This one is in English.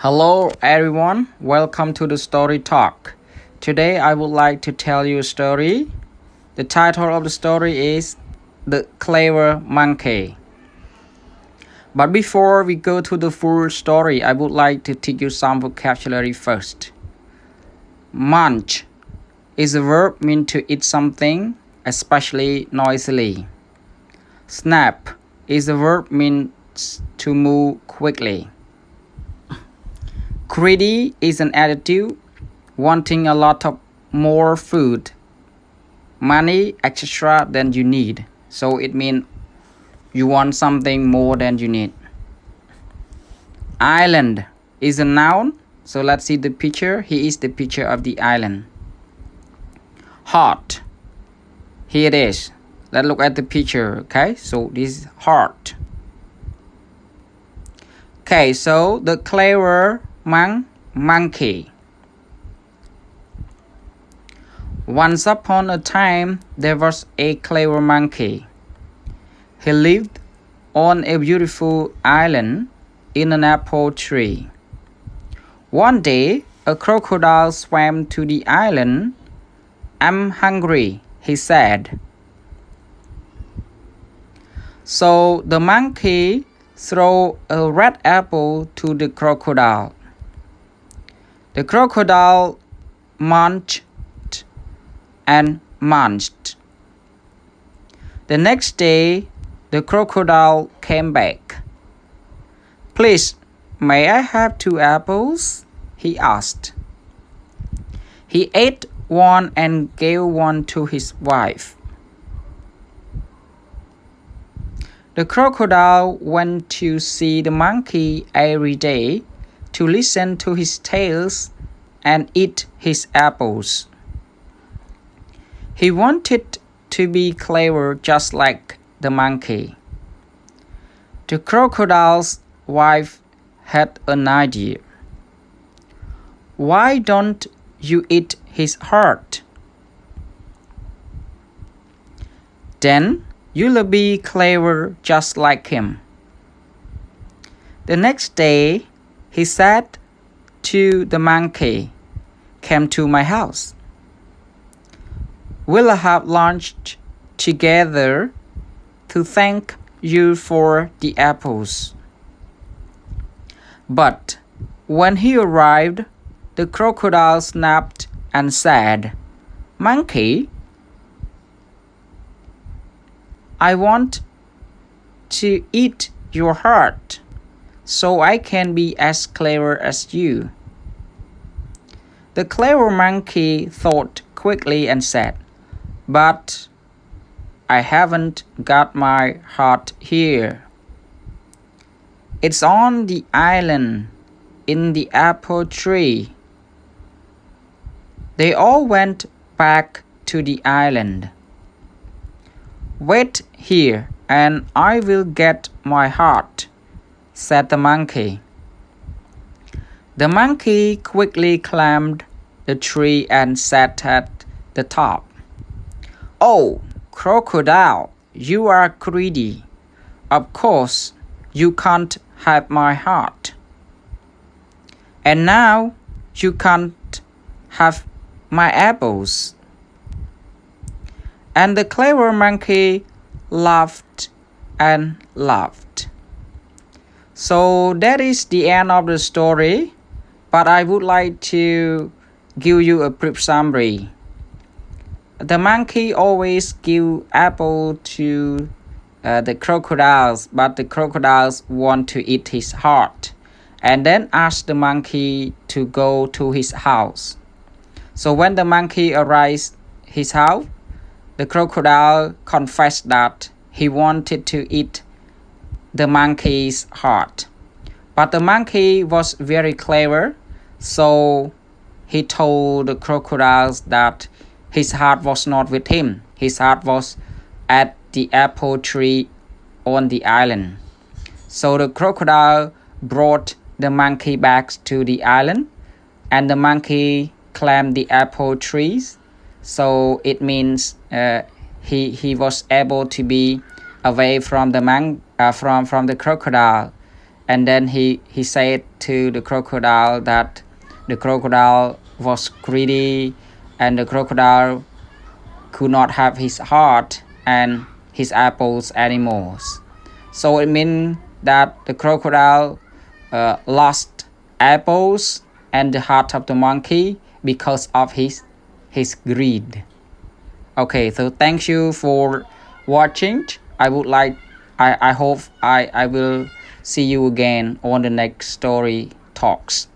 Hello everyone, welcome to the Story Talk. Today I would like to tell you a story. The title of the story is The Clever Monkey. But before we go to the full story, I would like to teach you some vocabulary first. Munch is a verb meant to eat something, especially noisily. Snap is a verb meant to move quickly. Greedy is an attitude, wanting a lot of more food, money, etc. than you need. So it means you want something more than you need. Island is a noun. So let's see the picture. Here is the picture of the island. Heart. Here it is. Let's look at the picture. Okay, so this is heart. Okay, so the clever monkey. Once upon a time, there was a clever monkey. He lived on a beautiful island in an apple tree. One day, a crocodile swam to the island. "I'm hungry," he said. So the monkey threw a red apple to the crocodile. The crocodile munched and munched. The next day, the crocodile came back. "Please, may I have 2 apples?" he asked. He ate one and gave one to his wife. The crocodile went to see the monkey every day to listen to his tales and eat his apples. He wanted to be clever just like the monkey. The crocodile's wife had an idea. "Why don't you eat his heart? Then you'll be clever just like him." The next day, he said to the monkey, "Come to my house. We'll have lunch together to thank you for the apples." But when he arrived, the crocodile snapped and said, "Monkey, I want to eat your heart so I can be as clever as you." The clever monkey thought quickly and said, "But I haven't got my heart here. It's on the island in the apple tree." They all went back to the island. "Wait here and I will get my heart," said the monkey. The monkey quickly climbed the tree and sat at the top. "Oh, crocodile, you are greedy. Of course, you can't have my heart. And now you can't have my apples." And the clever monkey laughed and laughed. So that is the end of the story, but I would like to give you a brief summary. The monkey always give apple to the crocodiles, but the crocodiles want to eat his heart, and then ask the monkey to go to his house. So when the monkey arrives his house, the crocodile confessed that he wanted to eat the monkey's heart. But the monkey was very clever, so he told the crocodiles that his heart was not with him. His heart was at the apple tree on the island. So the crocodile brought the monkey back to the island, and the monkey climbed the apple trees. So it means he was able to be away from the crocodile, and then he said to the crocodile that the crocodile was greedy, and the crocodile could not have his heart and his apples anymore. So it means that the crocodile lost apples and the heart of the monkey because of his greed. Okay, so thank you for watching. I hope I will see you again on the next story talks.